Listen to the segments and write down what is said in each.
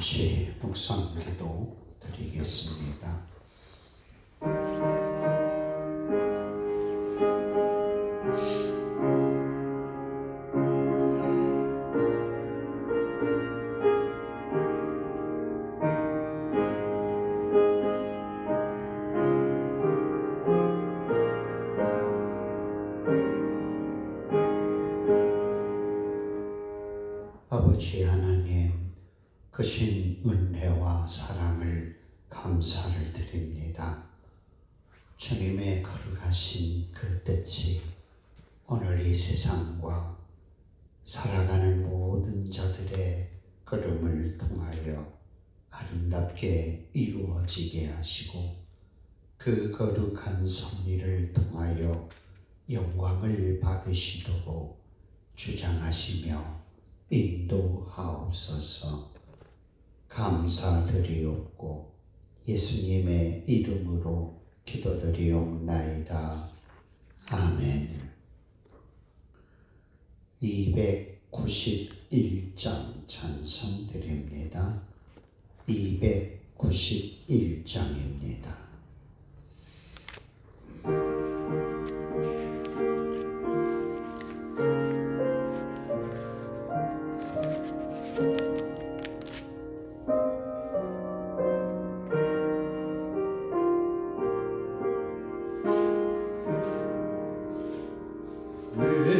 잠시 묵상기도 드리겠습니다. 아버지 하나님, 크신 은혜와 사랑을 감사를 드립니다. 주님의 거룩하신 그 뜻이 오늘 이 세상과 살아가는 모든 자들의 걸음을 통하여 아름답게 이루어지게 하시고 그 거룩한 섭리를 통하여 영광을 받으시도록 주장하시며 인도하옵소서. 감사드리옵고 예수님의 이름으로 기도드리옵나이다. 아멘. 291장 찬송 드립니다. 291장입니다.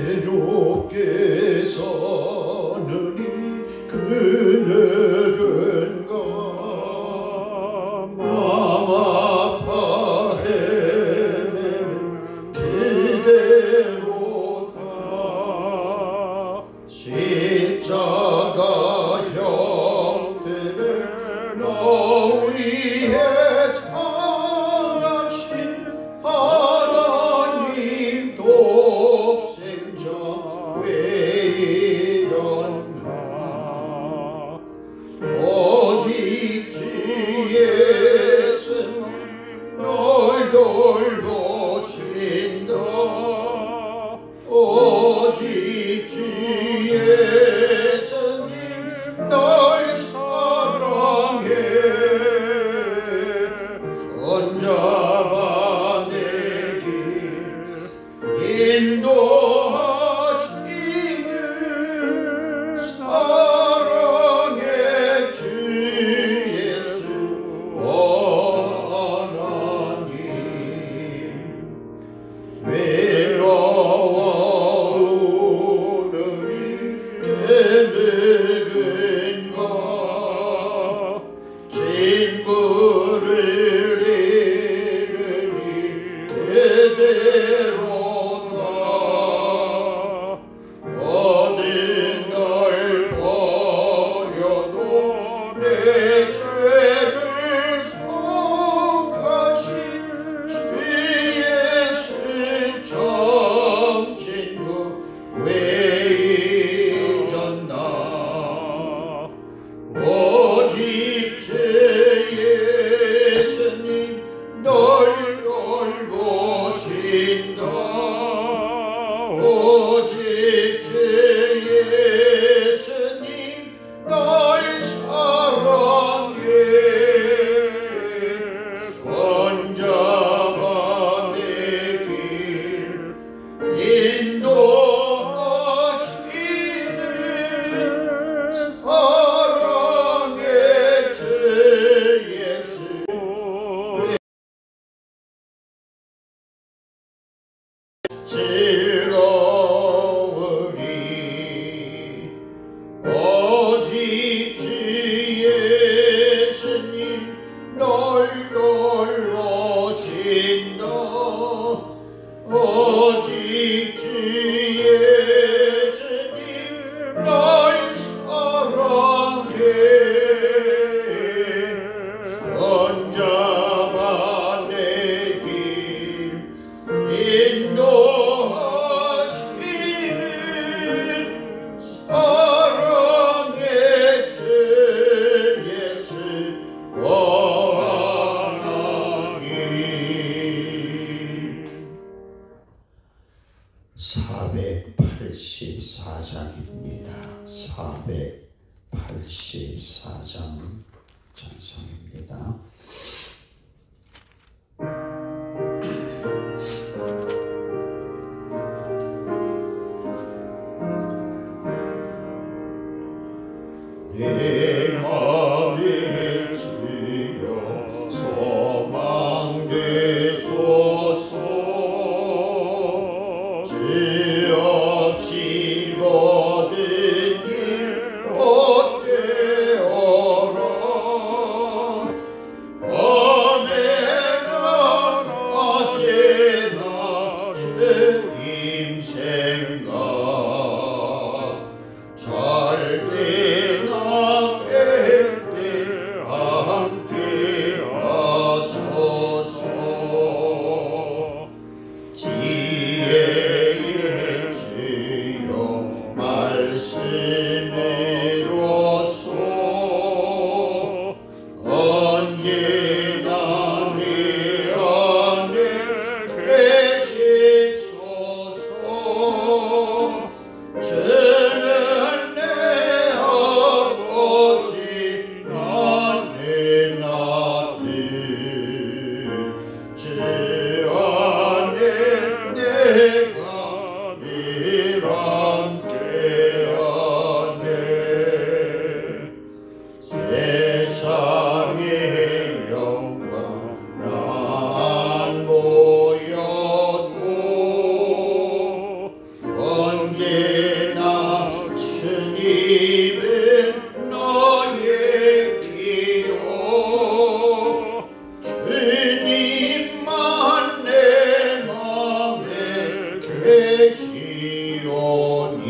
외롭게 서는 이 그늘은가 마음 아파해내는 기대로다. 십자가 형태를 너 위해 창하신 하나님 독생자 왜 이러나. 오직 주 예수는 널 돌보신다. 오직 주 예수님 널 사랑해. 손잡아 내 길 인도하시는 사랑의 주 예수 하나님. 외로워오는 깨끗은가 친구를 잃으니 그대로다. 어딘 날 버려도 내 죄를 속하신 주 예수 참 친구 왜 잊었나. 오직 주 예수님 널 돌보신다. 오직 주 예수님 널 사랑해. 손잡아 내 길 인도하시는 사랑의 주 예수. 즐거우리 오직 주 예수님 널 돌보신다. 오직 주 예수님 널 사랑해. 손잡아 내 길 인도하시는 사랑의 주 예수 하나님. 484장입니다. 84장 찬송입니다. 내 맘이 주여 소망되소서. 죄 없이 모든 일 얻되어라. 언제나 어제나 주님 생각 잘 되나 될 때 함께 하소서. 지혜의 주여 말씀으로써 언제나 내 안에 계십소서. 주는 내 아버지 나는 아들 주 안에 내가 늘 함께하네. 세상의 영광 난 보여도 언제나 주님은 너의 기호. 주님만 내 맘에 계시오니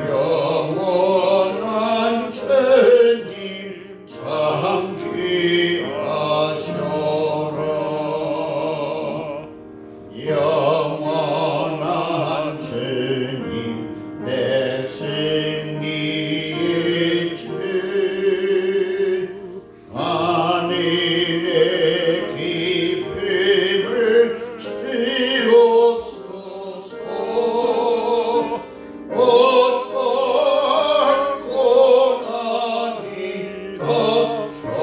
영원한 주님 참 귀하셔라. 영원한 주님 내 승리의 주. 하늘의 기쁨을 주옵소서. 어떤 고난이 덮쳐와도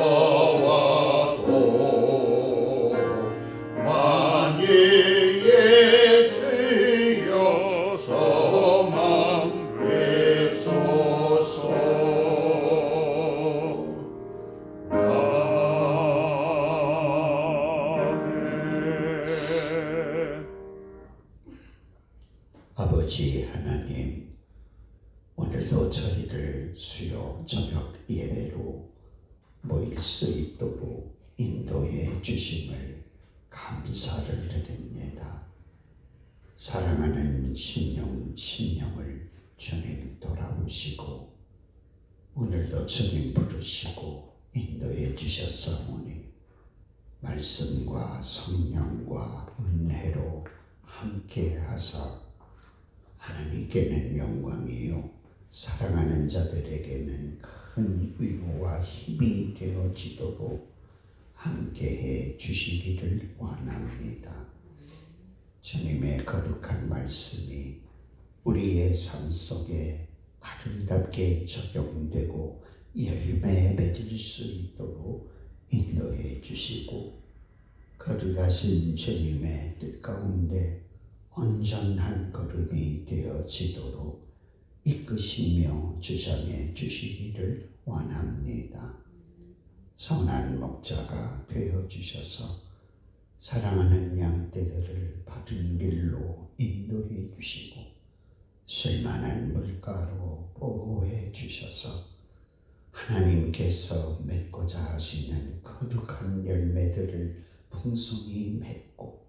만유의 주여 소망되소서. 아버지 하나님, 오늘도 저희들 수요 저녁 예배로 모일 수 있도록 인도해 주심을 감사를 드립니다. 사랑하는 심령을 주님 돌아오시고 오늘도 주님 부르시고 인도해 주셨사오니 말씀과 성령과 은혜로 함께 하사 하나님께는 영광이요 사랑하는 자들에게는 큰 위로와 힘이 되어지도록 함께해 주시기를 원합니다. 주님의 거룩한 말씀이 우리의 삶 속에 아름답게 적용되고 열매 맺을 수 있도록 인도해 주시고 거룩하신 주님의 뜻 가운데 온전한 걸음이 되어지도록 이끄시며 주장해 주시기를 원합니다. 선한 목자가 되어 주셔서 사랑하는 양떼들을 바른 길로 인도해 주시고 쓸만한 물가로 보호해 주셔서 하나님께서 맺고자 하시는 거룩한 열매들을 풍성히 맺고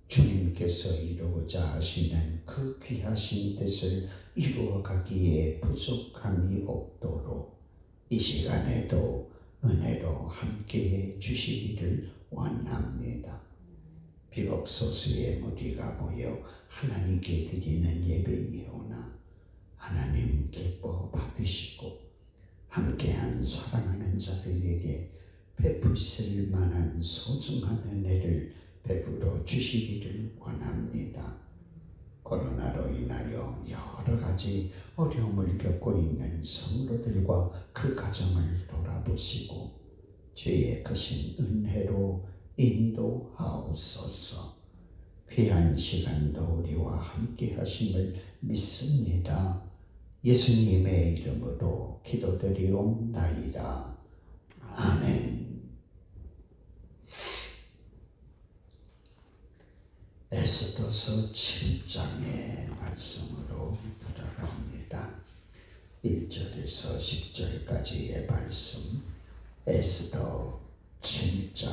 주님께서 이루고자 하시는 그 귀하신 뜻을 이루어가기에 부족함이 없도록 이 시간에도 은혜로 함께해 주시기를 원합니다. 비록 소수의 무리가 모여 하나님께 드리는 예배이오나 하나님 기뻐 받으시고 함께한 사랑하는 자들에게 베푸실 만한 소중한 은혜를 베풀어 주시기를 원합니다. 코로나로 인하여 여러 가지 가지 어려움을 겪고 있는 성도들과 그 가정을 돌아보시고 주의 크신 은혜로 인도하옵소서. 귀한 시간도 우리와 함께 하심을 믿습니다. 예수님의 이름으로 기도드리옵나이다. 아멘. 에스더서 7장의 말씀으로 들어갑니다. 1절에서 10절까지의 말씀, 에스더 7장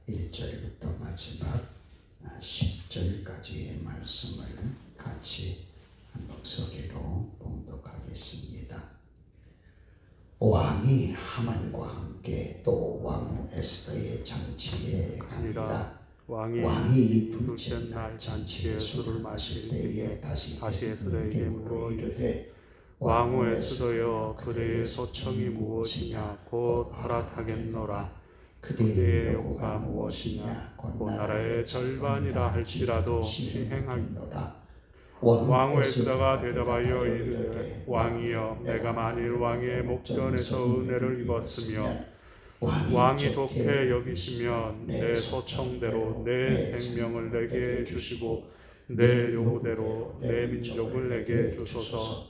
1절부터 마지막 10절까지의 말씀을 같이 한 목소리로 봉독하겠습니다. 왕이 하만과 함께 또 왕후 에스더의 장치에 가니라. 왕이 둘째 날 잔치에 술을 마실 때에 다시 에스더에게 물어 이르되 왕후 에스더여, 그대의 소청이 무엇이냐? 곧 허락하겠노라. 그대의 요구가 무엇이냐? 곧 나라의 절반이라 할지라도 시행하겠노라. 왕후 에스더가 대답하여 이르되 왕이여, 내가 만일 왕의 목전에서 은혜를 입었으며 왕이 좋게 여기시면 내 소청대로 내 생명을 내게 주시고 내 요구대로 내 민족을 내게 주소서.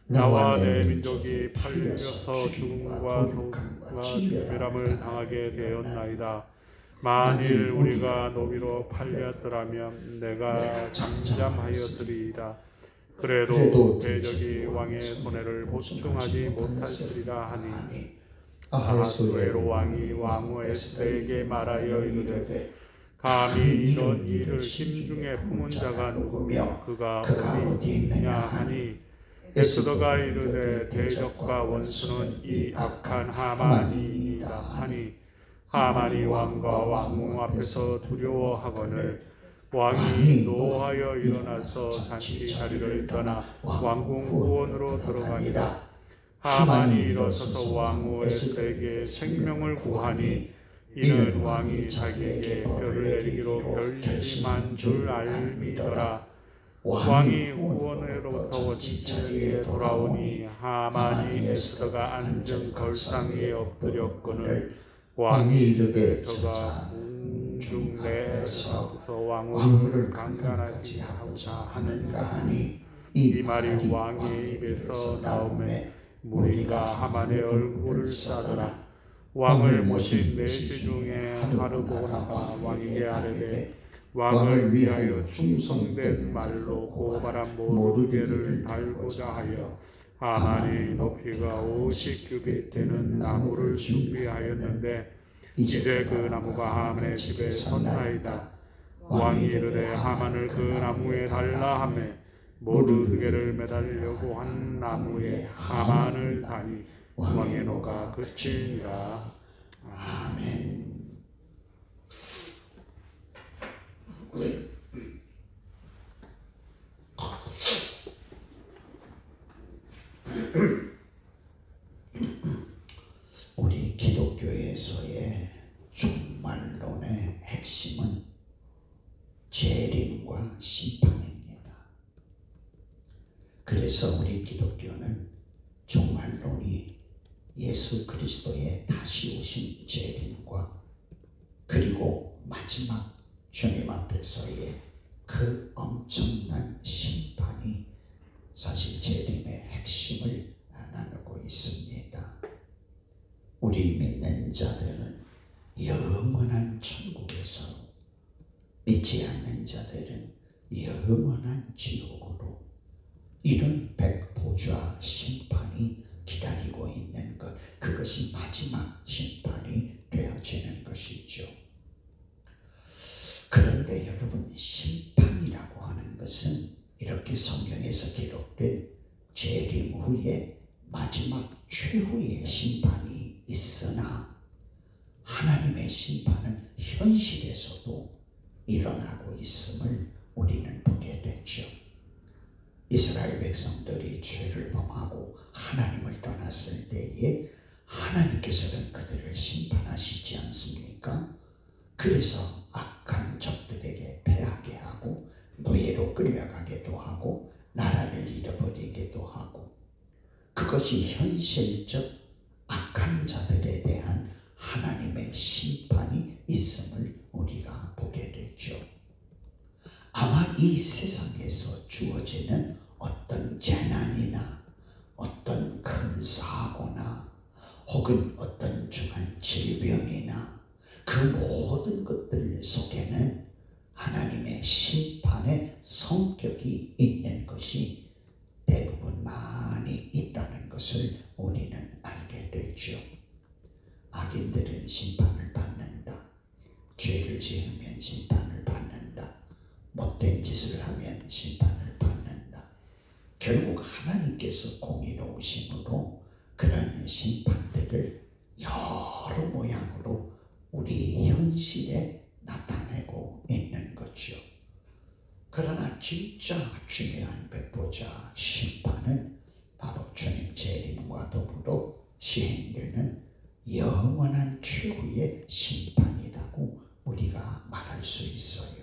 나와 내 민족이 팔려서 죽음과 노움과 죽음이람을 당하게 되었나이다. 만일 우리가 노비로 팔렸더라면 내가 잠잠하였으리이다. 그래도 대적이 왕의 손해를 보충하지 못하시리라 하니 아하수에로 왕이 왕후 에스더에게 말하여 이르되 감히 이런 일을 심중에 품은 자가 누구며 그가 어디 있느냐 하니 에스더가 이르되 대적과 원수는 이 악한 하만이니이다 하니 하만이 왕과 왕후 앞에서 두려워하거늘 왕이 노하여 일어나서 잔치 자리를 떠나 왕궁 후원으로 들어가니라. 하만이 일어서서 왕후 에스더에게 생명을 구하니 이는 왕이 자기에게 뼈를 내리기로 결심한 줄 알미더라. 왕이 후원으로부터 원진에게 돌아오니 하만이 에스더가 앉은 걸상 위에 엎드렸거늘 왕이 이르되 저가 궁중 내에서 왕후를 강간하지 하고자 하는가 하니 이 말이 왕의 입에서 나오매 무리가 하만의 얼굴을 싸더라. 왕을 모신 내시 중에 하르보나가 왕에게 아뢰되 왕을 위하여 충성된 말로 고발한 모르게를 달고자 하여 하만이 높이가 50규빗 되는 나무를 준비하였는데 이제 그 나무가 하만의 집에 섰나이다. 왕이 이르되 하만을 그 나무에 달라 하매 모르드게를 매달려고 한 나무에 하만을 다니 왕의 노가 그치니라. 아멘. 우리 기독교에서의 종말론의 핵심은 재림과 심판입니다. 그래서 우리 기독교는 종말론이 예수 그리스도의 다시 오신 재림과 그리고 마지막 주님 앞에서의 그 엄청난 심판이 사실 재림의 핵심을 나누고 있습니다. 우리 믿는 자들은 영원한 천국에서, 믿지 않는 자들은 영원한 지옥으로 이런 백보좌 심판이 기다리고 있는 것, 그것이 마지막 심판이 되어지는 것이죠. 그런데 여러분, 심판이라고 하는 것은 이렇게 성경에서 기록된 재림 후에 마지막 최후의 심판이 있으나 하나님의 심판은 현실에서도 일어나고 있음을 우리는 보게 되죠. 이스라엘 백성들이 죄를 범하고 하나님을 떠났을 때에 하나님께서는 그들을 심판하시지 않습니까? 그래서 악한 적들에게 패하게 하고 노예로 끌려가게도 하고 나라를 잃어버리기도 하고, 그것이 현실적 악한 자들에 대한 하나님의 심판이 있음을 우리가 보게 되죠. 아마 이 세상에서 주어지는 어떤 재난이나 어떤 큰 사고나 혹은 어떤 중한 질병이나 그 모든 것들 속에는 하나님의 심판의 성격이 있는 것이 대부분 많이 있다는 것을 우리는 알게 되죠. 악인들은 심판을 받는다. 죄를 지으면 심판을 받는다. 못된 짓을 하면 심판을 받는다. 결국 하나님께서 공의로우심으로 그런 심판들을 여러 모양으로 우리 현실에 나타내고 있는 거죠. 그러나 진짜 중요한 백보자 심판은 바로 주님 재림과 더불어 시행되는 영원한 최후의 심판이라고 우리가 말할 수 있어요.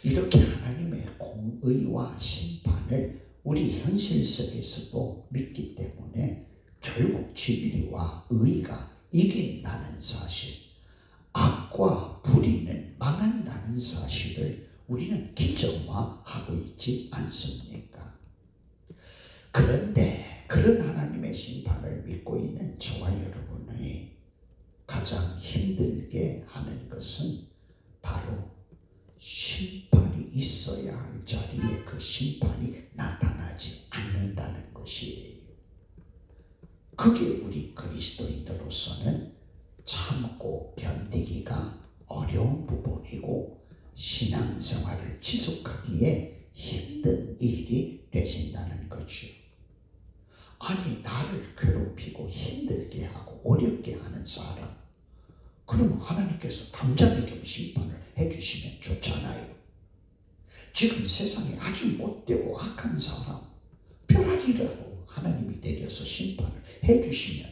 이렇게 하나님의 공의와 심판을 우리 현실 속에서도 믿기 때문에 결국 진리와 의가 이긴다는 사실, 악과 불의는 망한다는 사실을 우리는 기정화하고 있지 않습니까? 그런데 그런 하나님의 심판을 믿고 있는 저와 여러분이 가장 힘들게 하는 것은 바로 심판이 있어야 할 자리에 그 심판이 나타나지 않는다는 것이에요. 그게 우리 그리스도인들로서는 참고 견디기가 어려운 부분이고 신앙생활을 지속하기에 힘든 일이 되신다는 거죠. 아니, 나를 괴롭히고 힘들게 하고 어렵게 하는 사람, 그럼 하나님께서 당장에 좀 심판을 해주시면 좋잖아요. 지금 세상에 아주 못되고 악한 사람, 벼락이라도 하나님이 내려서 심판을 해주시면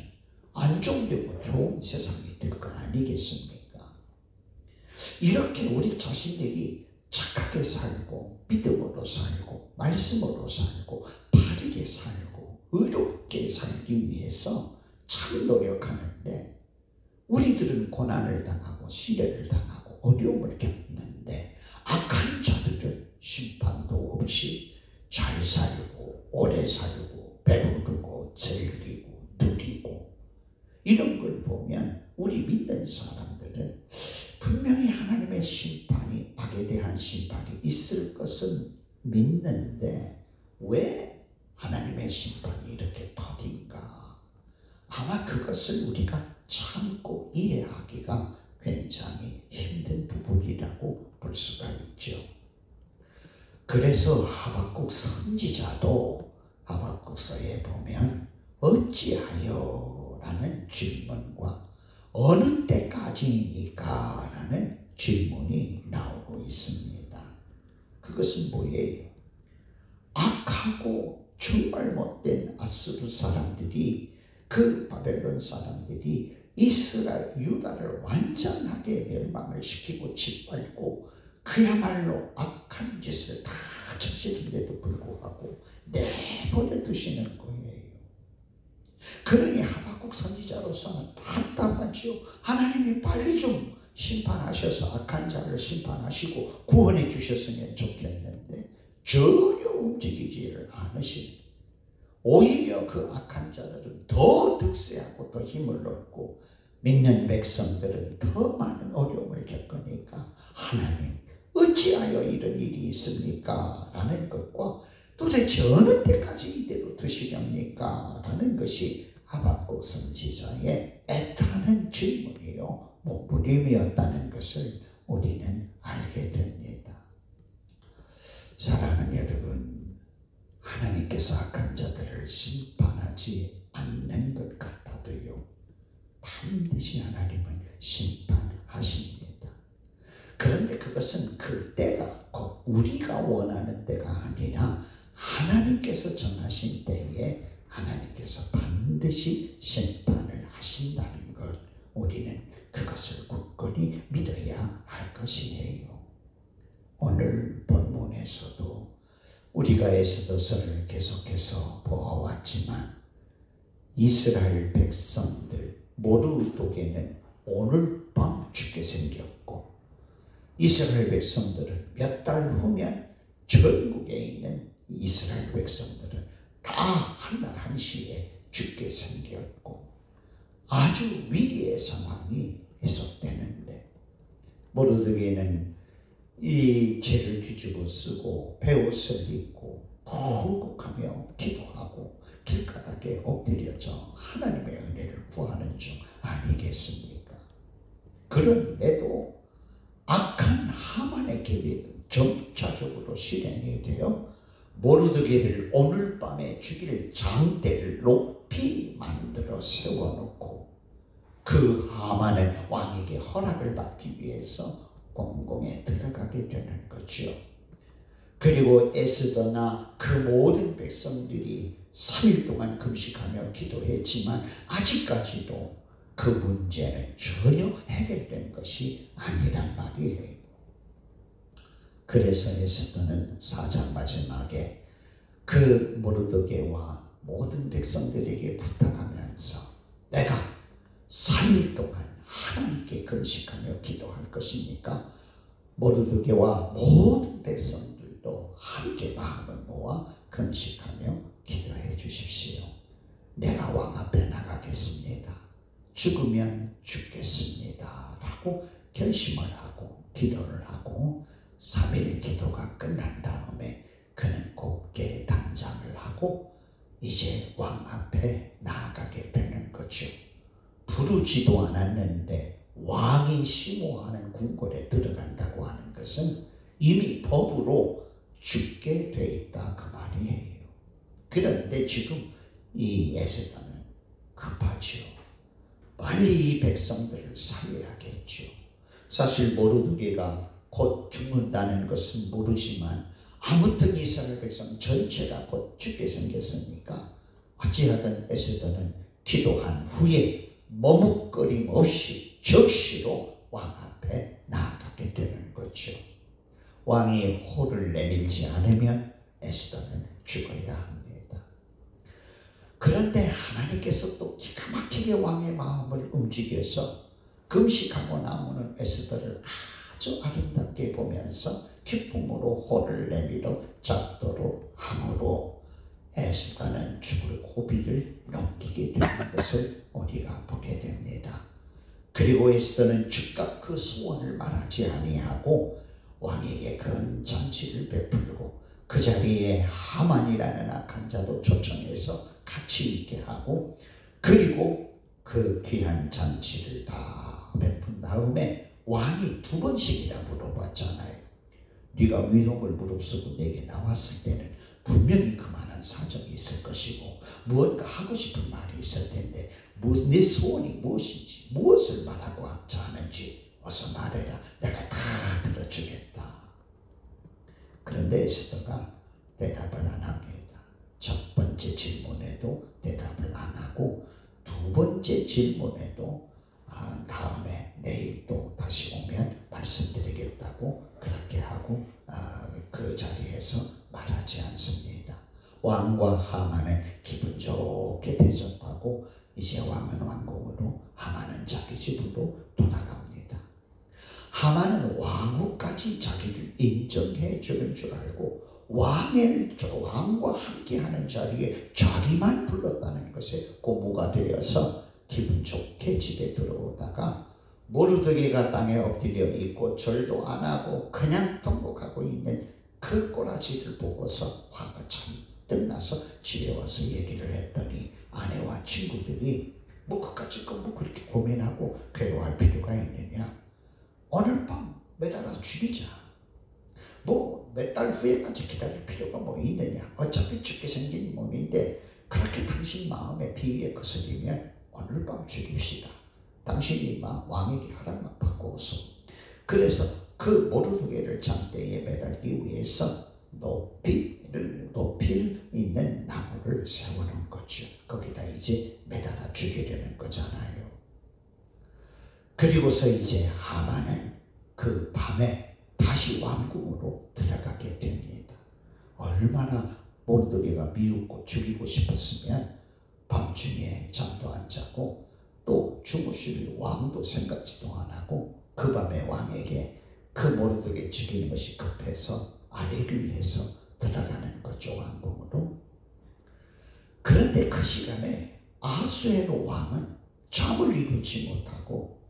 안정되고 좋은 세상이 될 거 아니겠습니까? 이렇게 우리 자신들이 착하게 살고 믿음으로 살고 말씀으로 살고 바르게 살고 의롭게 살기 위해서 참 노력하는데, 우리들은 고난을 당하고 시련을 당하고 어려움을 겪는데 악한 자들은 심판도 없이 잘 살고 오래 살고 배부르고 즐기고 누리고, 이런 걸 보면 우리 믿는 사람들은 분명히 하나님의 심판이, 악에 대한 심판이 있을 것은 믿는데 왜 하나님의 심판이 이렇게 더딘가? 아마 그것을 우리가 참고 이해하기가 굉장히 힘든 부분이라고 볼 수가 있죠. 그래서 하박국 선지자도 하박국서에 보면 어찌하여? 라는 질문과 어느 때까지니까? 라는 질문이 나오고 있습니다. 그것은 뭐예요? 악하고 정말 못된 아수르 사람들이, 그 바벨론 사람들이 이스라엘 유다를 완전하게 멸망을 시키고 짓밟고 그야말로 악한 짓을 다 저지른데도 불구하고 내버려 두시는 거예요. 그러니 하박국 선지자로서는 답답하죠. 하나님이 빨리 좀 심판하셔서 악한 자를 심판하시고 구원해 주셨으면 좋겠는데 전혀 움직이지를 않으시는, 오히려 그 악한 자들은 더 득세하고 더 힘을 얻고 믿는 백성들은 더 많은 어려움을 겪으니까 하나님 어찌하여 이런 일이 있습니까? 라는 것과 도대체 어느 때까지 이대로 두시렵니까? 라는 것이 하박국 선지자의 애타는 질문이요 몸부림이었다는 것을 우리는 알게 됩니다. 사랑하는 여러분, 하나님께서 악한 자들을 심판하지 않는 것 같아도요, 반드시 하나님은 심판하십니다. 그런데 그것은 그 때가 곧 우리가 원하는 때가 아니라 하나님께서 정하신 때에 하나님께서 반드시 심판을 하신다는 것, 우리는 그것을 굳건히 믿어야 할 것이에요. 오늘 본문에서도 우리가 에스더서를 계속해서 보아왔지만 이스라엘 백성들 모르도게는 오늘 밤 죽게 생겼고 이스라엘 백성들은 몇 달 후면 전국에 있는 이스라엘 백성들은 다 한날 한시에 죽게 생겼고 아주 위기의 상황이 계속되는데 모르드게는 이 죄를 뒤집어 쓰고 베옷을 입고 통곡하며 기도하고 길가닥에 엎드려져 하나님의 은혜를 구하는 중 아니겠습니까? 그런데도 악한 하만의 계획은 점차적으로 실행이 되어 모르드게를 오늘 밤에 죽일 장대를 높이 만들어 세워놓고 그 하만은 왕에게 허락을 받기 위해서 공공에 들어가게 되는 거죠. 그리고 에스더나 그 모든 백성들이 3일 동안 금식하며 기도했지만 아직까지도 그 문제는 전혀 해결된 것이 아니란 말이에요. 그래서 에스더는 4장 마지막에 그 모르드게와 모든 백성들에게 부탁하면서 내가 3일 동안 하나님께 금식하며 기도할 것이니까 모르드게와 모든 백성들도 함께 마음을 모아 금식하며 기도해 주십시오. 내가 왕 앞에 나가겠습니다. 죽으면 죽겠습니다. 라고 결심을 하고 기도를 하고 3일 기도가 끝난 다음에 그는 곱게 단장을 하고 이제 왕 앞에 나아가게 되는 거죠. 부르지도 않았는데 왕이 심호하는 궁궐에 들어간다고 하는 것은 이미 법으로 죽게 돼 있다 그 말이에요. 그런데 지금 이 에스더는 급하죠. 빨리 이 백성들을 살려야겠죠. 사실 모르드게가 곧 죽는다는 것은 모르지만 아무튼 이스라엘 백성 전체가 곧 죽게 생겼으니까 어찌하든 에스더는 기도한 후에 머뭇거림 없이 적시로 왕 앞에 나아가게 되는 거죠. 왕이 호를 내밀지 않으면 에스더는 죽어야 합니다. 그런데 하나님께서 또 기가 막히게 왕의 마음을 움직여서 금식하고 나오는 에스더를 아주 아름답게 보면서 기쁨으로 호를 내밀어 잡도록 함으로 에스더는 죽을 고비를 넘기게 되는 것을 우리가 보게 됩니다. 그리고 에스더는 즉각 그 소원을 말하지 아니하고 왕에게 큰 잔치를 베풀고 그 자리에 하만이라는 악한 자도 초청해서 같이 있게 하고 그리고 그 귀한 잔치를 다 베푼 다음에 왕이 2번씩이나 물어봤잖아요. 네가 위험을 무릅쓰고 내게 나왔을 때는 분명히 그만한 사정이 있을 것이고 무언가 하고 싶은 말이 있을 텐데 네 소원이 무엇인지 무엇을 말하고 하는지 어서 말해라. 내가 다 들어주겠다. 그런데 에스더가 대답을 안 합니다. 첫 번째 질문에도 대답을 안 하고 2번째 질문에도 다음에 내일 또 다시 오면 말씀드리겠다고 그렇게 하고 그 자리에서 말하지 않습니다. 왕과 하만은 기분 좋게 대접하고 이제 왕은 왕궁으로 하만은 자기 집으로 돌아갑니다. 하만은 왕후까지 자기를 인정해 주는 줄 알고 왕과 함께하는 자리에 자기만 불렀다는 것에 고무가 되어서 기분 좋게 집에 들어오다가 모르드게가 땅에 엎드려 있고 절도 안 하고 그냥 통곡하고 있는 그 꼬라지를 보고서 화가 잔뜩 나서 집에 와서 얘기를 했더니 아내와 친구들이 뭐 그까짓 거 뭐 그렇게 고민하고 괴로워할 필요가 있느냐. 오늘 밤 매달아 죽이자. 뭐 몇 달 후에까지 기다릴 필요가 뭐 있느냐. 어차피 죽게 생긴 몸인데 그렇게 당신 마음에 비위에 거슬리면 오늘 밤 죽입시다. 당신이 왕에게 허락만 받고 오소. 그래서 그 모르드게를 장대에 매달기 위해서 높이 있는 나무를 세워놓은 거죠. 거기다 이제 매달아 죽이려는 거잖아요. 그리고서 이제 하만은 그 밤에 다시 왕궁으로 들어가게 됩니다. 얼마나 모르드게가 미웃고 죽이고 싶었으면 밤중에 잠도 안 자고 또 주무실 왕도 생각지도 안 하고 그 밤에 왕에게 그 모르드게 죽이는 것이 급해서 아뢰기 위해서 들어가는 거죠, 왕궁으로. 그런데 그 시간에 아하수에로 왕은 잠을 이루지 못하고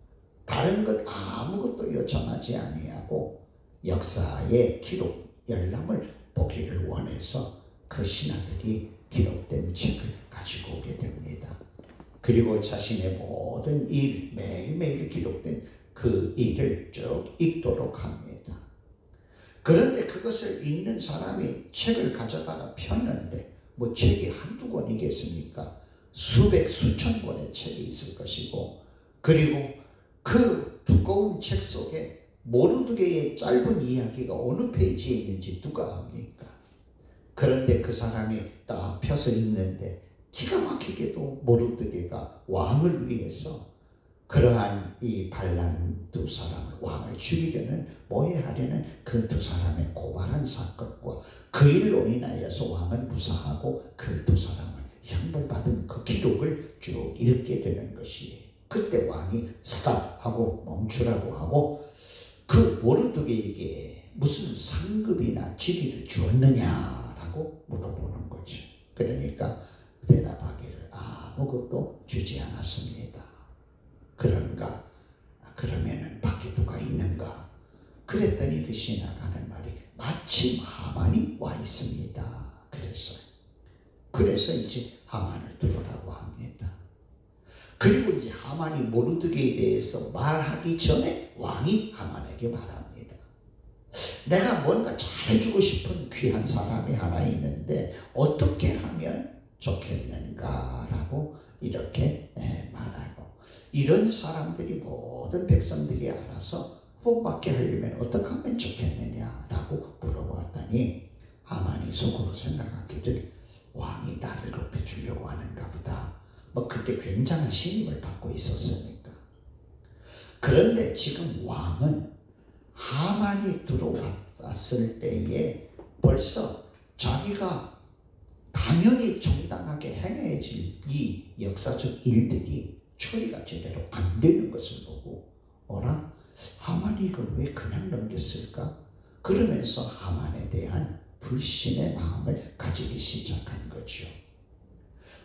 다른 것 아무것도 요청하지 아니하고 역사의 기록 열람을 보기를 원해서 그 신하들이 기록된 책을 가지고 오게 됩니다. 그리고 자신의 모든 일, 매일매일 기록된 그 일을 쭉 읽도록 합니다. 그런데 그것을 읽는 사람이 책을 가져다가 폈는데 뭐 책이 한두 권이겠습니까? 수백, 수천 권의 책이 있을 것이고, 그리고 그 두꺼운 책 속에 모르드게의 짧은 이야기가 어느 페이지에 있는지 누가 압니까? 그런데 그 사람이 딱 펴서 읽는데 기가 막히게도 모르드게가 왕을 위해서 그러한 이 반란 두 사람을 왕을 죽이려는 모해하려는 그 두 사람의 고발한 사건과 그 일로 인하여서 왕은 무사하고 그 두 사람을 형벌받은 그 기록을 쭉 읽게 되는 것이에요. 그때 왕이 스탑하고 멈추라고 하고 그 모르드게에게 무슨 상급이나 직위를 주었느냐라고 물어보는 거죠. 그러니까 대답하기를 아무것도 주지 않았습니다. 그런가? 그러면은 밖에 누가 있는가? 그랬더니 그 신하가 하는 말이 마침 하만이 와 있습니다. 그래서 이제 하만을 들어오라고 합니다. 그리고 이제 하만이 모르드게에 대해서 말하기 전에 왕이 하만에게 말합니다. 내가 뭔가 잘해주고 싶은 귀한 사람이 하나 있는데 어떻게 하면 좋겠는가라고 이렇게 말하고, 이런 사람들이 모든 백성들이 알아서 복받게 하려면 어떻게 하면 좋겠느냐라고 물어봤더니 하만이 속으로 생각하기를 왕이 나를 높여주려고 하는가 보다. 뭐 그때 굉장한 신임을 받고 있었으니까. 그런데 지금 왕은 하만이 들어왔을 때에 벌써 자기가 당연히 정당하게 행해질 이 역사적 일들이 처리가 제대로 안 되는 것을 보고 어라? 하만이 이걸 왜 그냥 넘겼을까? 그러면서 하만에 대한 불신의 마음을 가지기 시작한 거죠.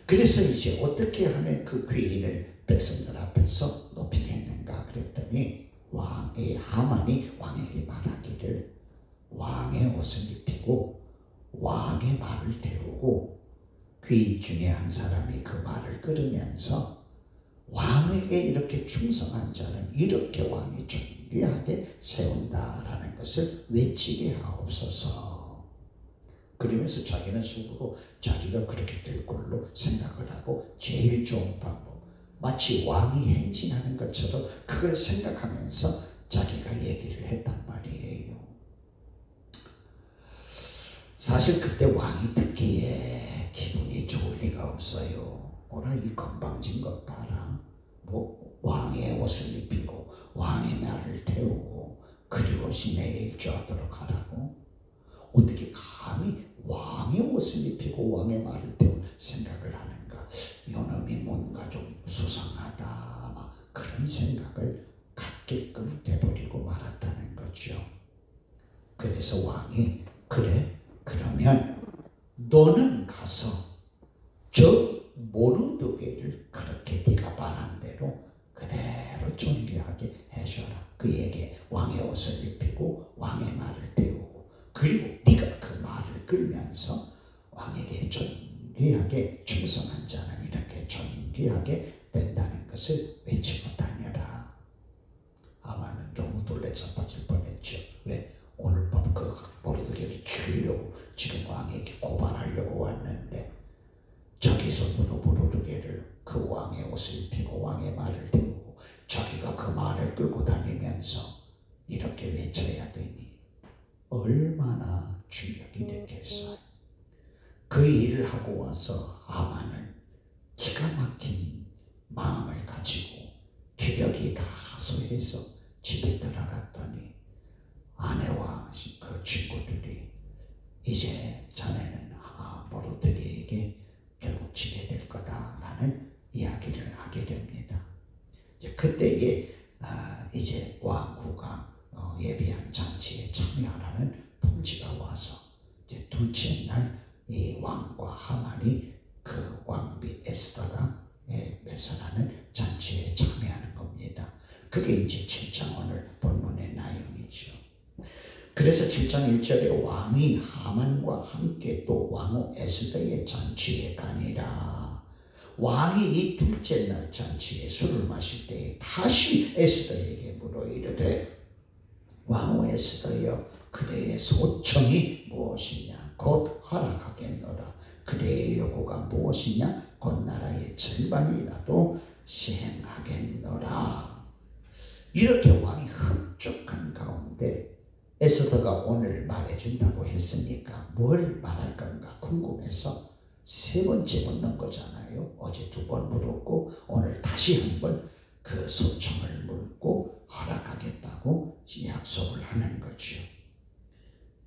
그래서 이제 어떻게 하면 그 귀인을 백성들 앞에서 높이겠는가 그랬더니 하만이 왕에게 말하기를 왕의 옷을 입히고 왕의 말을 태우고 귀인 중에 한 사람이 그 말을 끌으면서 왕에게 이렇게 충성한 자는 이렇게 왕이 존귀하게 세운다라는 것을 외치게 하옵소서. 그러면서 자기는 속으로 자기가 그렇게 될 걸로 생각을 하고 제일 좋은 방법, 마치 왕이 행진하는 것처럼 그걸 생각하면서 자기가 얘기를 했단 말이에요. 사실 그때 왕이 듣기에 기분이 좋을 리가 없어요. 오라 이 건방진 것 봐라. 뭐 왕의 옷을 입히고 왕의 말을 태우고 그리고 신의 일조하도록 하라고? 어떻게 감히 왕의 옷을 입히고 왕의 말을 태울 생각을 하는가? 요놈이 뭔가 좀 수상하다, 막 그런 생각을 갖게끔 돼버리고 말았다는 거죠. 그래서 왕이 그래? 그러면 너는 가서 저 모르드게를 그렇게 네가 말한 대로 그대로 존귀하게 해줘라. 그에게 왕의 옷을 입히고 왕의 말을 태우고 그리고 네가 그 말을 끌면서 왕에게 존귀하게 충성한 자는 이렇게 존귀하게 된다는 것을 외치고 다녀라. 하만은 너무 놀래 자빠질 뻔했죠. 왜? 오늘 밤 그 모르드게를 죽이려고 지금 왕에게 고발하려고 왔는데 자기 손으로 모르드게를 그 왕의 옷을 입히고 왕의 말을 태우고 자기가 그 말을 끌고 다니면서 이렇게 외쳐야 되니 얼마나 충격이 됐겠어요. 그 일을 하고 와서 하만은 기가 막힌 마음을 가지고 기력이 다 소해서 집에 들어갔더니 아내와 그 친구들이 이제 자네 둘째 날 이 왕과 하만이 그 왕비 에스더가 배설하는 잔치에 참여하는 겁니다. 그게 이제 7장 오늘 본문의 내용이죠. 그래서 7장 1절에 왕이 하만과 함께 또 왕후 에스더의 잔치에 가니라. 왕이 이 둘째 날 잔치에 술을 마실 때에 다시 에스더에게 물어 이르되 왕후 에스더여 그대의 소청이 무엇이냐 곧 허락하겠노라. 그대의 요구가 무엇이냐 곧 나라의 절반이라도 시행하겠노라. 이렇게 왕이 흡족한 가운데 에스더가 오늘 말해준다고 했으니까 뭘 말할 건가 궁금해서 세 번째 묻는 거잖아요. 어제 2번 물었고 오늘 다시 한번 그 소청을 물고 허락하겠다고 약속을 하는 거죠.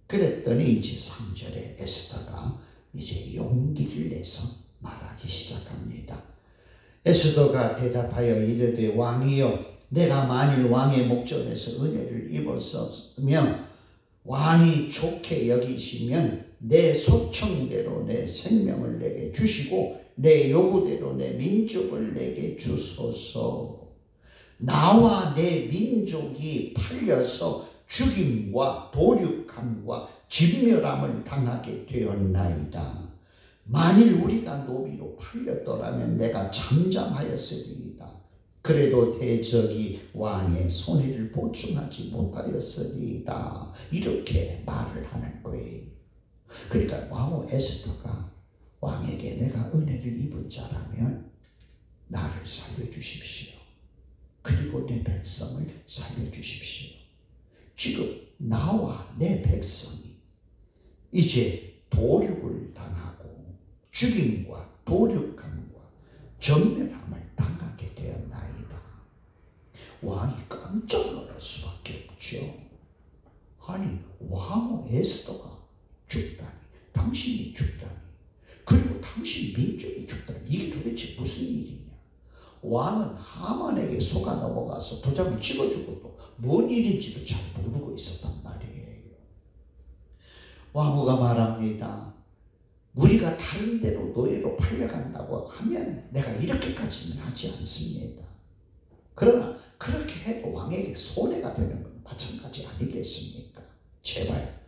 그랬더니 이제 3절에 에스더가 이제 용기를 내서 말하기 시작합니다. 에스더가 대답하여 이르되 왕이여 내가 만일 왕의 목전에서 은혜를 입었으면 왕이 좋게 여기시면 내 소청대로 내 생명을 내게 주시고 내 요구대로 내 민족을 내게 주소서. 나와 내 민족이 팔려서 죽임과 도륙함과 진멸함을 당하게 되었나이다. 만일 우리가 노비로 팔렸더라면 내가 잠잠하였으리이다. 그래도 대적이 왕의 손해를 보충하지 못하였으리이다. 이렇게 말을 하는 거예요. 그러니까 왕후 에스더가 왕에게 내가 은혜를 입은 자라면 나를 살려주십시오. 그리고 내 백성을 살려주십시오. 지금 나와 내 백성이 이제 도륙을 당하고 죽임과 도륙함과 전멸함을 당하게 되었나이다. 왕이 깜짝 놀랄 수밖에 없죠. 아니 왕후 에스더가 죽다니, 당신이 죽다니, 그리고 당신 민족이 죽다니, 이게 도대체 무슨 일이냐. 왕은 하만에게 속아 넘어가서 도장을 찍어주고도 뭔 일인지도 잘 모르고 있었단 말이에요. 왕후가 말합니다. 우리가 다른 데로 노예로 팔려간다고 하면 내가 이렇게까지는 하지 않습니다. 그러나 그렇게 해도 왕에게 손해가 되는 건 마찬가지 아니겠습니까? 제발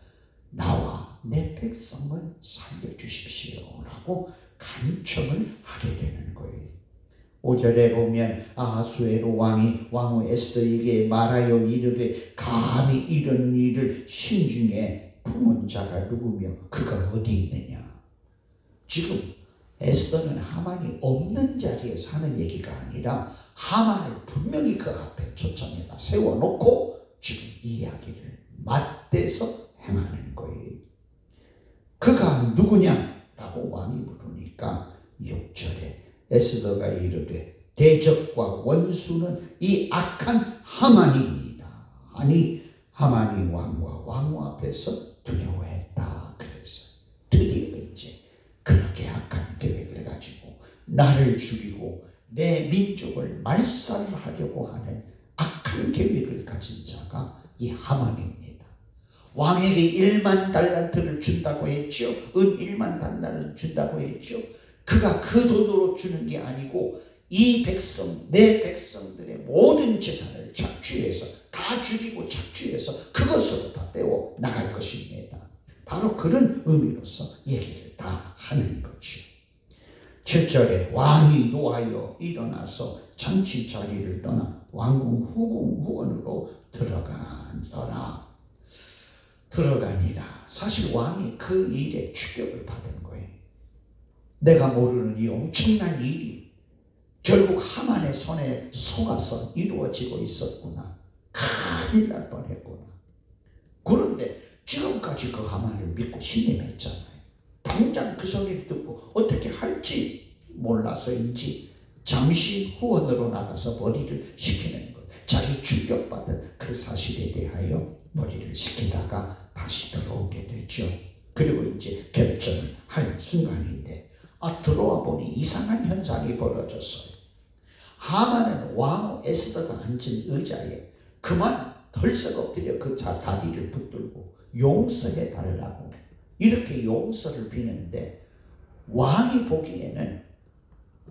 나와 내 백성을 살려주십시오 라고 간청을 하게 되는 거예요. 5절에 보면 아하수에로 왕이 왕후 에스더에게 말하여 이르되 감히 이런 일을 심중에 품은 자가 누구며 그가 어디 있느냐. 지금 에스더는 하만이 없는 자리에서 하는 얘기가 아니라 하만을 분명히 그 앞에 초청에다 세워놓고 지금 이야기를 맞대서 행하는 거예요. 그가 누구냐라고 왕이 물으니까 6절에 에스더가 이르되 대적과 원수는 이 악한 하만이니이다. 아니 하만이 왕과 왕후 앞에서 두려워했다. 그래서 드디어 이제 그렇게 악한 계획을 가지고 나를 죽이고 내 민족을 말살하려고 하는 악한 계획을 가진 자가 이 하만입니다. 왕에게 1만 달란트를 준다고 했죠. 은 1만 달란트를 준다고 했죠. 그가 그 돈으로 주는 게 아니고 이 백성, 내 백성들의 모든 재산을 착취해서 다 죽이고 착취해서 그것으로 다 떼어 나갈 것입니다. 바로 그런 의미로서 얘기를 다 하는 거죠. 7절에 왕이 노하여 일어나서 잔치 자리를 떠나 왕궁 후원으로 들어가니라. 사실 왕이 그 일에 충격을 받은 거예요. 내가 모르는 이 엄청난 일이 결국 하만의 손에 속아서 이루어지고 있었구나. 큰일 날 뻔했구나. 그런데 지금까지 그 하만을 믿고 신임했잖아요. 당장 그 소리를 듣고 어떻게 할지 몰라서인지 잠시 후원으로 나가서 머리를 식히는 것. 자기 충격받은 그 사실에 대하여 머리를 식히다가 다시 들어오게 되죠. 그리고 이제 결정을 할 순간인데 들어와 보니 이상한 현상이 벌어졌어요. 하만은 왕후 에스더가 앉은 의자에 그만 덜썩 엎드려 그 다리를 붙들고 용서해 달라고 이렇게 용서를 비는데 왕이 보기에는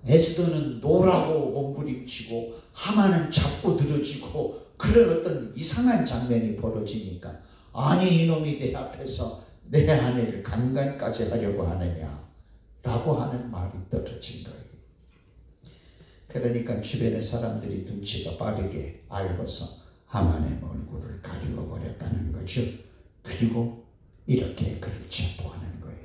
에스더는 노라고 몸부림치고 하만은 잡고 늘어지고 그런 어떤 이상한 장면이 벌어지니까 아니 이놈이 내 앞에서 내 아내를 강간까지 하려고 하느냐 라고 하는 말이 떨어진 거예요. 그러니까 주변의 사람들이 눈치가 빠르게 알고서 하만의 얼굴을 가리워 버렸다는 거죠. 그리고 이렇게 그를 체포하는 거예요.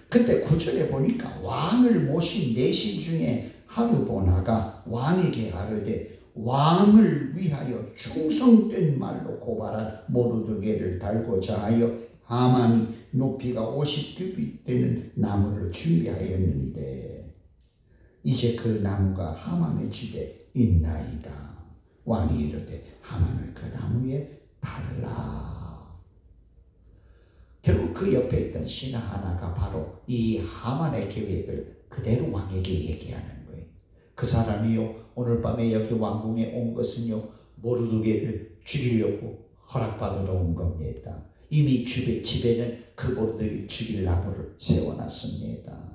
근데 9절에 보니까 왕을 모신 내신 중에 하르보나가 왕에게 아뢰되 왕을 위하여 충성된 말로 고발한 모르드게를 달고자 하여 하만이 높이가 50규빗 되는 나무를 준비하였는데 이제 그 나무가 하만의 집에 있나이다. 왕이 이르되 하만을 그 나무에 달라. 결국 그 옆에 있던 신하 하나가 바로 이 하만의 계획을 그대로 왕에게 얘기하는 거예요. 그 사람이요 오늘 밤에 여기 왕궁에 온 것은요 모르드게를 죽이려고 허락받으러 온 겁니다. 이미 집에는 그 모르드게를 죽일 나무를 세워놨습니다.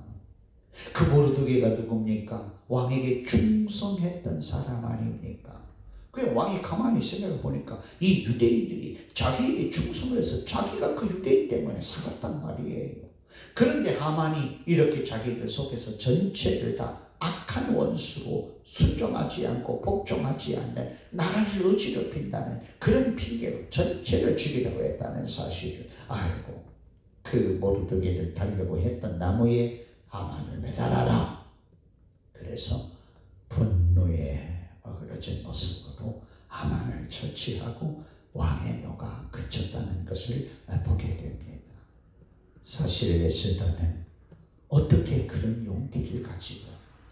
그 모르드게가 누굽니까? 왕에게 충성했던 사람 아닙니까? 그냥 왕이 가만히 생각해 보니까 이 유대인들이 자기에게 충성을 해서 자기가 그 유대인 때문에 살았단 말이에요. 그런데 하만이 이렇게 자기들 속에서 전체를 다 악한 원수로 순종하지 않고 복종하지 않는 나라를 어지럽힌다는 그런 핑계로 전체를 죽이려고 했다는 사실을 알고 그 모르드게를 달려고 했던 나무에 하만을 매달아라. 그래서 분노에 어그러진 모습으로 하만을 처치하고 왕의 노가 그쳤다는 것을 보게 됩니다. 사실 에스더는 어떻게 그런 용기를 가지고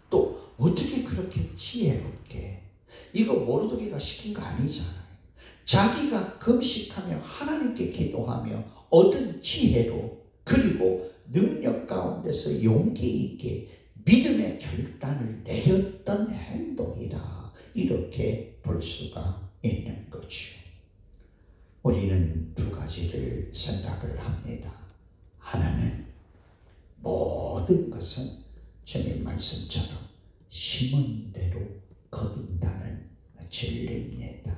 또 어떻게 그렇게 지혜롭게 이거 모르드게가 시킨 거 아니잖아요. 자기가 금식하며 하나님께 기도하며 얻은 지혜로 그리고 능력 가운데서 용기 있게 믿음의 결단을 내렸던 행동이라 이렇게 볼 수가 있는 거죠. 우리는 두 가지를 생각을 합니다. 하나는 모든 것은 주님 말씀처럼 심은 대로 거둔다는 진리입니다.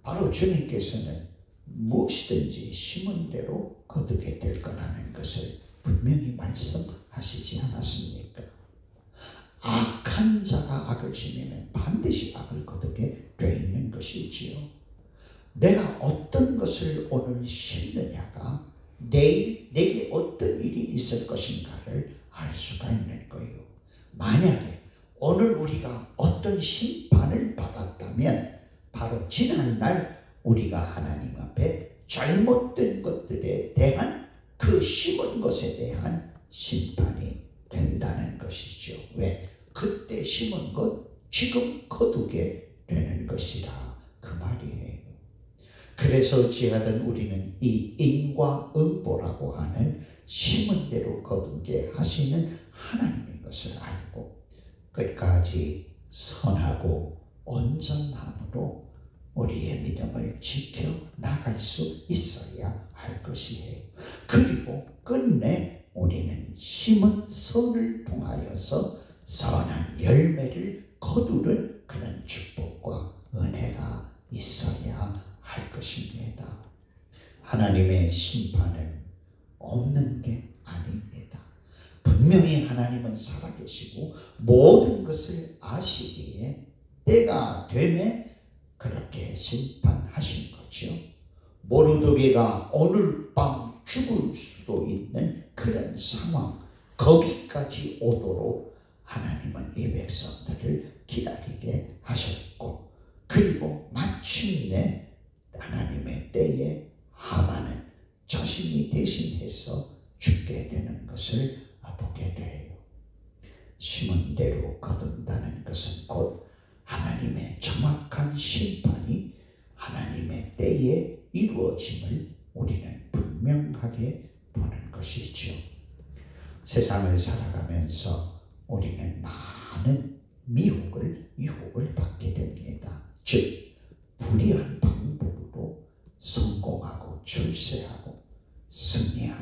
바로 주님께서는 무엇이든지 심은 대로 거두게 될 거라는 것을 분명히 말씀하시지 않았습니까? 악한 자가 악을 심으면 반드시 악을 거두게 되어 있는 것이지요. 내가 어떤 것을 오늘 심느냐가 내일 내게 어떤 일이 있을 것인가를 알 수가 있는 거예요. 만약에 오늘 우리가 어떤 심판을 받았다면 바로 지난날 우리가 하나님 앞에 잘못된 것들에 대한 그 심은 것에 대한 심판이 된다는 것이죠. 왜? 그때 심은 것 지금 거두게 되는 것이라 그 말이에요. 그래서 어찌하든 우리는 이 인과응보라고 하는 심은 대로 거두게 하시는 하나님인 것을 알고 끝까지 선하고 온전함으로 우리의 믿음을 지켜 나갈 수 있어야 할 것이에요. 그리고 끝내 우리는 심은 선을 통하여서 선한 열매를 거두는 그런 축복과 은혜가 있어야 할 것입니다. 하나님의 심판은 없는 게 아닙니다. 분명히 하나님은 살아계시고 모든 것을 아시기에 때가 되매 그렇게 심판하신 거죠. 모르드게가 오늘 밤 죽을 수도 있는 그런 상황 거기까지 오도록 하나님은 이 백성들을 기다리게 하셨고 그리고 마침내 하나님의 때에 하만은 자신이 대신해서 죽게 되는 것을 보게 돼요. 심은 대로 거둔다는 것은 곧 하나님의 정확한 심판이 하나님의 때에 이루어짐을 우리는 분명하게 보는 것이죠. 세상을 살아가면서 우리는 많은 유혹을 받게 됩니다. 즉 불의한 방법으로 성공하고 출세하고 승리하는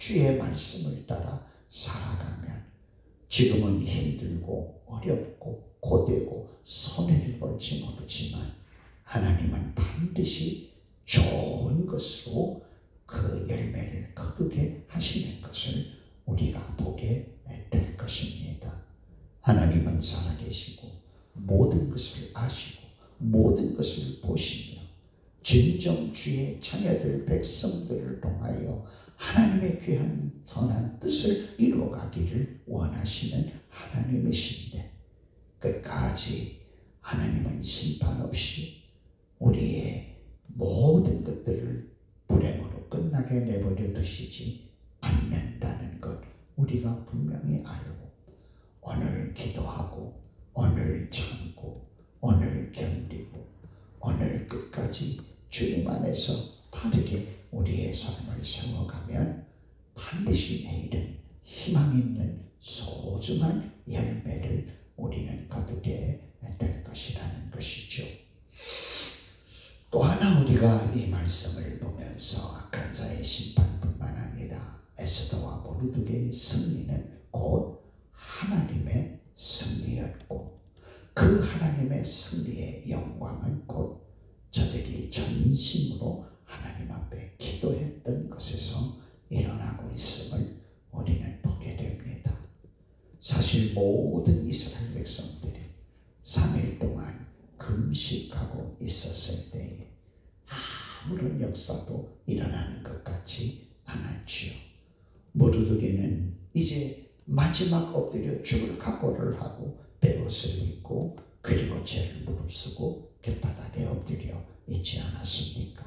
주의 말씀을 따라 살아가면 지금은 힘들고 어렵고 고되고 손해를 볼지 모르지만 하나님은 반드시 좋은 것으로 그 열매를 거두게 하시는 것을 우리가 보게 될 것입니다. 하나님은 살아계시고 모든 것을 아시고 모든 것을 보시며 진정 주의 자녀들 백성들을 통하여 하나님의 귀한 선한 뜻을 이루어가기를 원하시는 하나님이신데 끝까지 하나님은 심판 없이 우리의 모든 것들을 불행으로 끝나게 내버려 두시지 않는다는 것 우리가 분명히 알고 오늘 기도하고 오늘 참고 오늘 견디고 오늘 끝까지 주님 안에서 바르게 우리의 삶을 세워가면 반드시 내일은 희망 있는 소중한 열매를 우리는 거두게 될 것이라는 것이죠. 또 하나 우리가 이 말씀을 보면서 악한 자의 심판뿐만 아니라 에스더와 모르드게의 승리는 곧 하나님의 승리였고 그 하나님의 승리의 영광은 곧 저들이 전심으로 하나님 앞에 기도했던 것에서 일어나고 있음을 우리는 보게 됩니다. 사실 모든 이스라엘 백성들이 3일 동안 금식하고 있었을 때에 아무런 역사도 일어나는 것 같지 않았지요. 모르드게는 이제 마지막 엎드려 죽을 각오를 하고 베옷을 입고 그리고 죄를 무릅쓰고 길바닥에 엎드려 있지 않았습니까?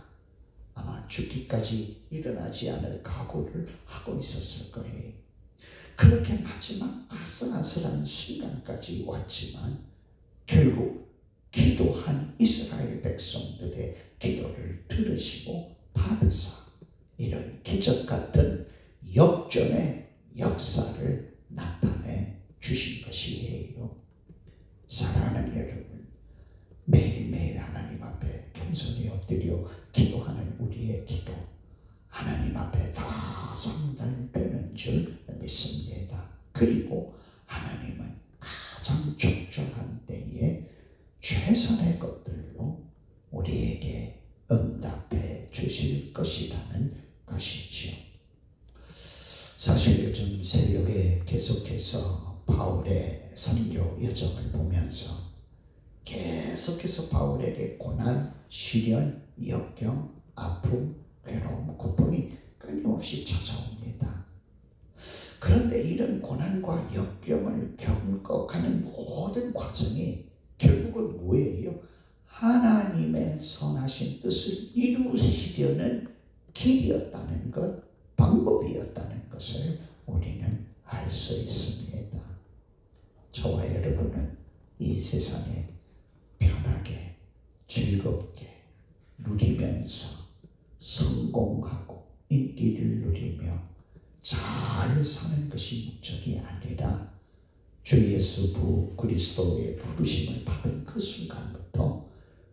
아마 죽기까지 일어나지 않을 각오를 하고 있었을 거예요. 그렇게 마지막 아슬아슬한 순간까지 왔지만 결국 기도한 이스라엘 백성들의 기도를 들으시고 받으사 이런 기적 같은 역전의 역사를 나타내 주신 것이에요. 사랑하는 여러분, 매일매일 하나님 앞에 겸손히 엎드려 기도하는 우리의 기도 하나님 앞에 다 상달되는 줄 믿습니다. 그리고 하나님은 가장 적절한 때에 최선의 것들로 우리에게 응답해 주실 것이라는 것이지요. 사실 요즘 새벽에 계속해서 바울의 선교 여정을 보면서 계속해서 바울에게 고난, 시련, 역경, 아픔, 괴로움, 고통이 끊임없이 찾아옵니다. 그런데 이런 고난과 역경을 겪어가는 모든 과정이 결국은 뭐예요? 하나님의 선하신 뜻을 이루시려는 길이었다는 것, 방법이었다는 것을 우리는 알 수 있습니다. 저와 여러분은 이 세상에 편하게 즐겁게 누리면서 성공하고 인기를 누리며 잘 사는 것이 목적이 아니라 주 예수 그리스도의 부르심을 받은 그 순간부터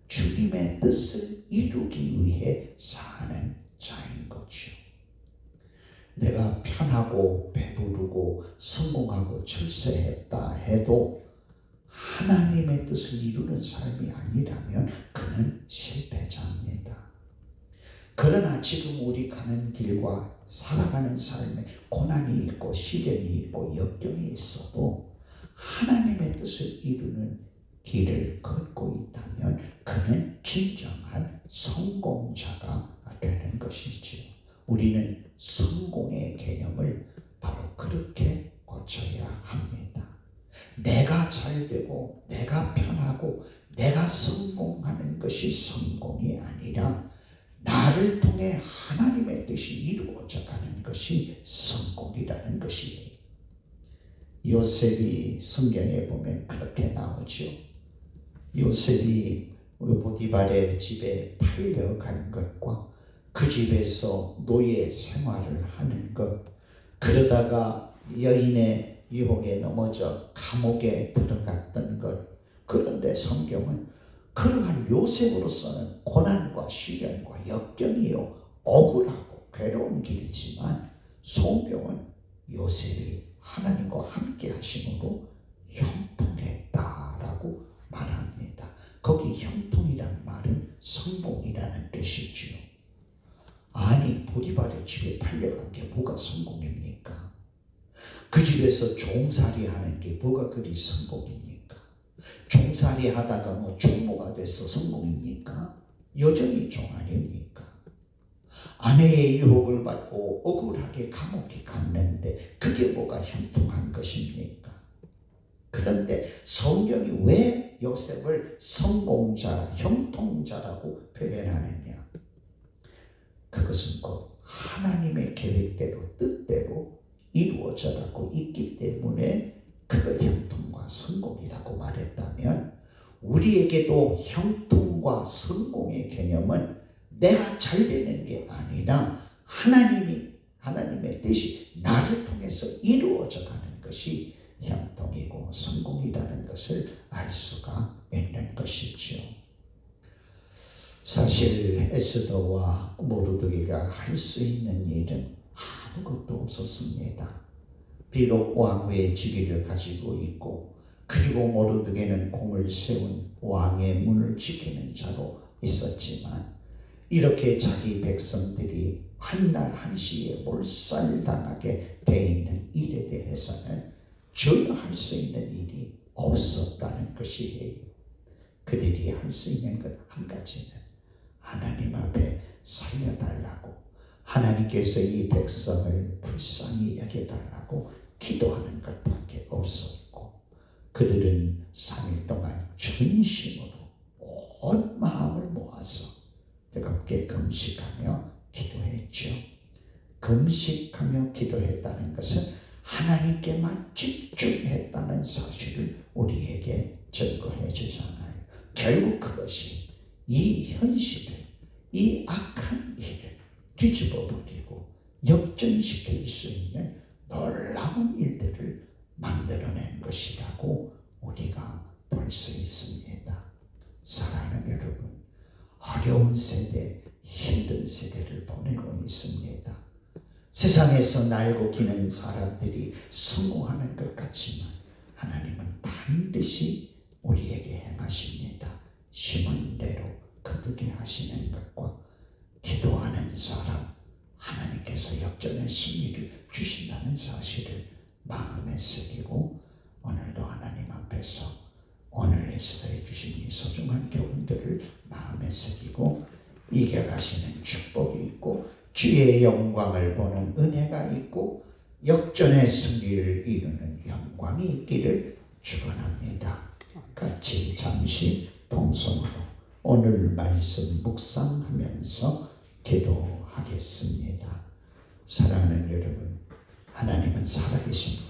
주님의 뜻을 이루기 위해 사는 자인 거죠. 내가 편하고 배부르고 성공하고 출세했다 해도 하나님의 뜻을 이루는 삶이 아니라면 그는 실패자입니다. 그러나 지금 우리 가는 길과 살아가는 삶에 고난이 있고 시련이 있고 역경이 있어도 하나님의 뜻을 이루는 길을 걷고 있다면 그는 진정한 성공자가 되는 것이지요. 우리는 성공의 개념을 바로 그렇게 고쳐야 합니다. 내가 잘되고 내가 편하고 내가 성공하는 것이 성공이 아니라 나를 통해 하나님의 뜻이 이루어져 가는 것이 성공이라는 것이에요. 요셉이 성경에 보면 그렇게 나오죠. 요셉이 보디발의 집에 팔려간 것과 그 집에서 노예 생활을 하는 것, 그러다가 여인의 유혹에 넘어져 감옥에 들어갔던 것, 그런데 성경은 그러한 요셉으로서는 고난과 시련과 역경이요 억울하고 괴로운 길이지만 성경은 요셉이 하나님과 함께 하심으로 형통했다라고 말합니다. 거기 형통이라는 말은 성공이라는 뜻이지요. 아니 보디발의 집에 팔려간 게 뭐가 성공입니까? 그 집에서 종살이 하는 게 뭐가 그리 성공입니까? 종살이 하다가 뭐 총무가 돼서 성공입니까? 여전히 종 아닙니까? 아내의 유혹을 받고 억울하게 감옥에 갔는데 그게 뭐가 형통한 것입니까? 그런데 성경이 왜 요셉을 성공자, 형통자라고 표현하느냐? 그것은 곧 하나님의 계획대로 뜻대로 이루어져가고 있기 때문에 그걸 형통과 성공이라고 말했다면, 우리에게도 형통과 성공의 개념은 내가 잘 되는 게 아니라 하나님의 뜻이 나를 통해서 이루어져 가는 것이 형통이고 성공이라는 것을 알 수가 있는 것이지요. 사실 에스더와 모르드게가 할 수 있는 일은 아무것도 없었습니다. 비록 왕위의 직위를 가지고 있고, 그리고 모르드게는 공을 세운 왕의 문을 지키는 자로 있었지만, 이렇게 자기 백성들이 한날 한시에 몰살당하게 돼 있는 일에 대해서는 전혀 할 수 있는 일이 없었다는 것이에요. 그들이 할 수 있는 것 한 가지는 하나님 앞에 살려달라고, 하나님께서 이 백성을 불쌍히 여겨달라고 기도하는 것밖에 없었고, 그들은 3일 동안 전심으로 온 마음을 모아서 뜨겁게 금식하며 기도했죠. 금식하며 기도했다는 것은 하나님께만 집중했다는 사실을 우리에게 증거해 주잖아요. 결국 그것이 이 현실을, 이 악한 일을 뒤집어버리고 역전시킬 수 있는 놀라운 일들을 만들어낸 것이라고 우리가 볼 수 있습니다. 사랑하는 여러분, 어려운 세대, 힘든 세대를 보내고 있습니다. 세상에서 날고 기는 사람들이 성공하는 것 같지만 하나님은 반드시 우리에게 행하십니다. 심은 대로 거두게 하시는 것과 기도하는 사람, 하나님께서 역전의 승리를 주신다는 사실을 마음에 새기고, 오늘도 하나님 앞에서 오늘 에스더에 주신 이 소중한 교훈들을 마음에 새기고 이겨가시는 축복이 있고, 주의 영광을 보는 은혜가 있고, 역전의 승리를 이루는 영광이 있기를 축원합니다. 같이 잠시 동성으로 오늘 말씀 묵상하면서 기도하겠습니다. 사랑하는 여러분, 하나님은 살아계십니다.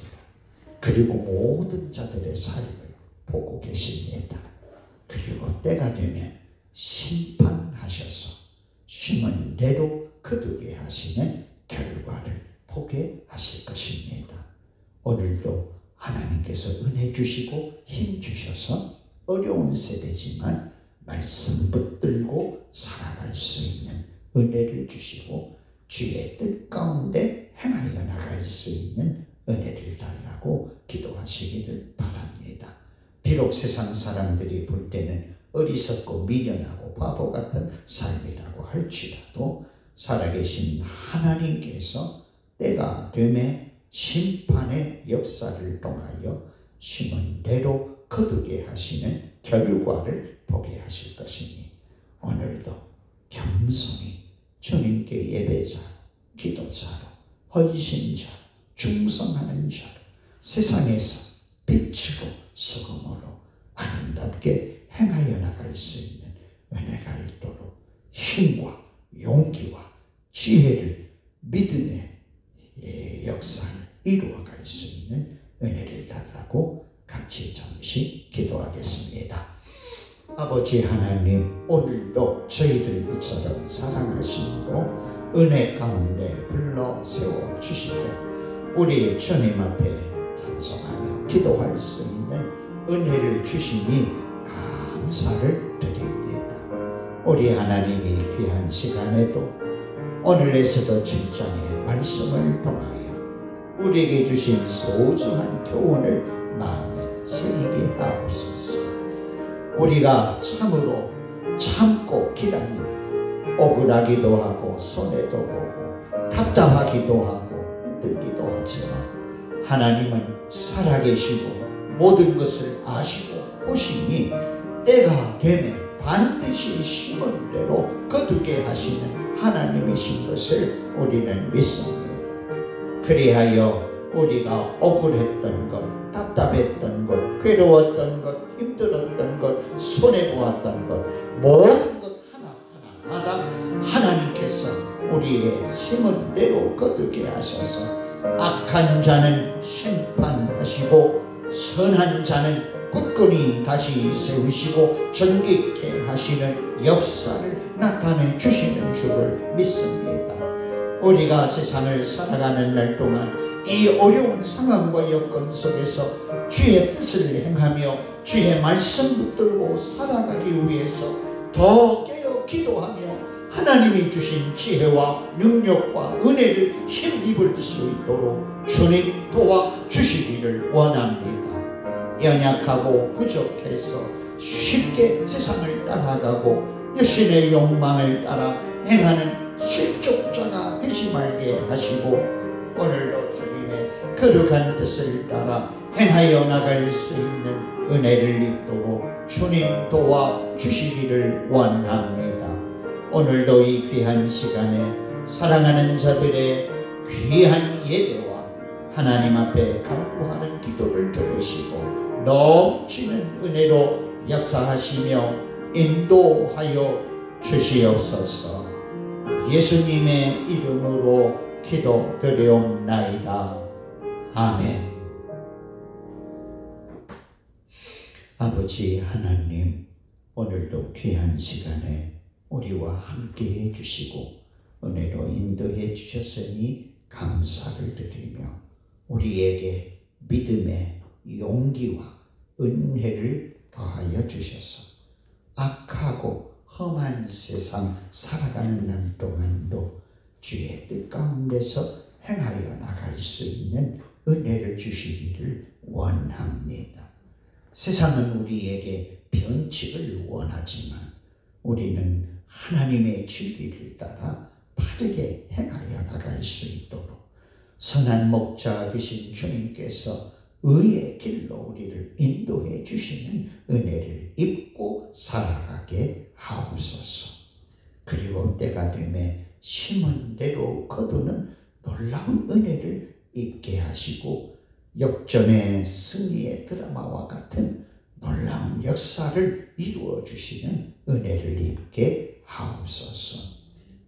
그리고 모든 자들의 삶을 보고 계십니다. 그리고 때가 되면 심판하셔서 심은 대로 거두게 하시는 결과를 보게 하실 것입니다. 오늘도 하나님께서 은혜 주시고 힘 주셔서 어려운 세대지만 말씀 붙들고 살아갈 수 있는 은혜를 주시고, 주의 뜻 가운데 행하여 나갈 수 있는 은혜를 달라고 기도하시기를 바랍니다. 비록 세상 사람들이 볼 때는 어리석고 미련하고 바보 같은 삶이라고 할지라도, 살아계신 하나님께서 때가 되매 심판의 역사를 통하여 심은 대로 거두게 하시는 결과를 보게 하실 것이니, 오늘도 겸손히 주님께 예배자, 기도자로, 헌신자로, 충성하는 자로, 세상에서 빛으로 소금으로 아름답게 행하여 나갈 수 있는 은혜가 있도록 힘과 용기와 지혜를, 믿음의 역사를 이루어갈 수 있는 은혜를 달라고 같이 잠시 기도하겠습니다. 아버지 하나님, 오늘도 저희들 이처럼 사랑하심으로 은혜 가운데 불러 세워주시고, 우리 주님 앞에 찬송하며 기도할 수 있는 은혜를 주시니 감사를 드립니다. 우리 하나님이 귀한 시간에도 오늘에서도 7장의 말씀을 통하여 우리에게 주신 소중한 교훈을 마음에 새기게 하옵소서. 우리가 참으로 참고 기다리고 억울하기도 하고 손해도 보고 답답하기도 하고 힘들기도 하지만 하나님은 살아계시고 모든 것을 아시고 보시니 때가 되면 반드시 심은 대로 거두게 하시는 하나님이신 것을 우리는 믿습니다. 그리하여 우리가 억울했던 것, 답답했던 것, 괴로웠던 것, 힘들었던 것, 손해보았던 것, 모든 것 하나하나마다 하나님께서 우리의 심은 대로 거두게 하셔서 악한 자는 심판하시고 선한 자는 굳건히 다시 세우시고 존귀케 하시는 역사를 나타내 주시는 줄을 믿습니다. 우리가 세상을 살아가는 날 동안 이 어려운 상황과 여건 속에서 주의 뜻을 행하며 주의 말씀 붙들고 살아가기 위해서 더 깨어 기도하며 하나님이 주신 지혜와 능력과 은혜를 힘입을 수 있도록 주님 도와주시기를 원합니다. 연약하고 부족해서 쉽게 세상을 따라가고 육신의 욕망을 따라 행하는 실족자가 되지 말게 하시고 오늘도 주님의 거룩한 뜻을 따라 행하여 나갈 수 있는 은혜를 입도록 주님 도와주시기를 원합니다. 오늘도 이 귀한 시간에 사랑하는 자들의 귀한 예배와 하나님 앞에 간구하는 기도를 들으시고 넘치는 은혜로 역사하시며 인도하여 주시옵소서. 예수님의 이름으로 기도드리옵나이다. 아멘. 아버지 하나님, 오늘도 귀한 시간에 우리와 함께 해주시고 은혜로 인도해 주셨으니 감사를 드리며 우리에게 믿음의 용기와 은혜를 더하여 주셔서 악하고 험한 세상 살아가는 날 동안도 주의 뜻 가운데서 행하여 나갈 수 있는 은혜를 주시기를 원합니다. 세상은 우리에게 변칙을 원하지만 우리는 하나님의 진리를 따라 바르게 행하여 나갈 수 있도록 선한 목자 되신 주님께서 의의 길로 우리를 인도해 주시는 은혜를 입고 살아가게 하옵소서. 그리고 때가 되매 심은 대로 거두는 놀라운 은혜를 입게 하시고 역전의 승리의 드라마와 같은 놀라운 역사를 이루어 주시는 은혜를 입게 하옵소서.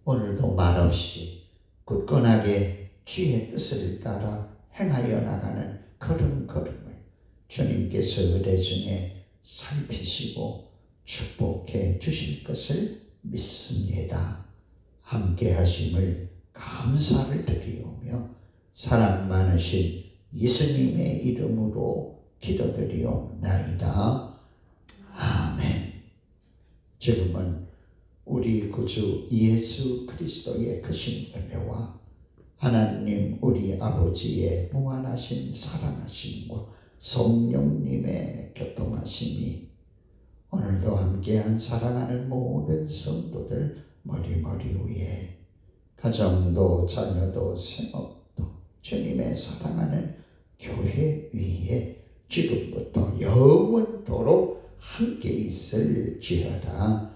오늘도 말없이 굳건하게 주의 뜻을 따라 행하여 나가는 걸음걸음을 주님께서 의뢰 중에 살피시고 축복해 주실 것을 믿습니다. 함께 하심을 감사를 드리오며 사랑 많으신 예수님의 이름으로 기도드리옵나이다. 아멘. 지금은 우리 구주 예수 그리스도의 크신 은혜와 하나님 우리 아버지의 무한하신 사랑하심과 성령님의 교통하심이 오늘도 함께한 사랑하는 모든 성도들 머리머리 위에 가정도 자녀도 생업도 주님의 사랑하는 교회 위에 지금부터 영원토록 함께 있을지어다.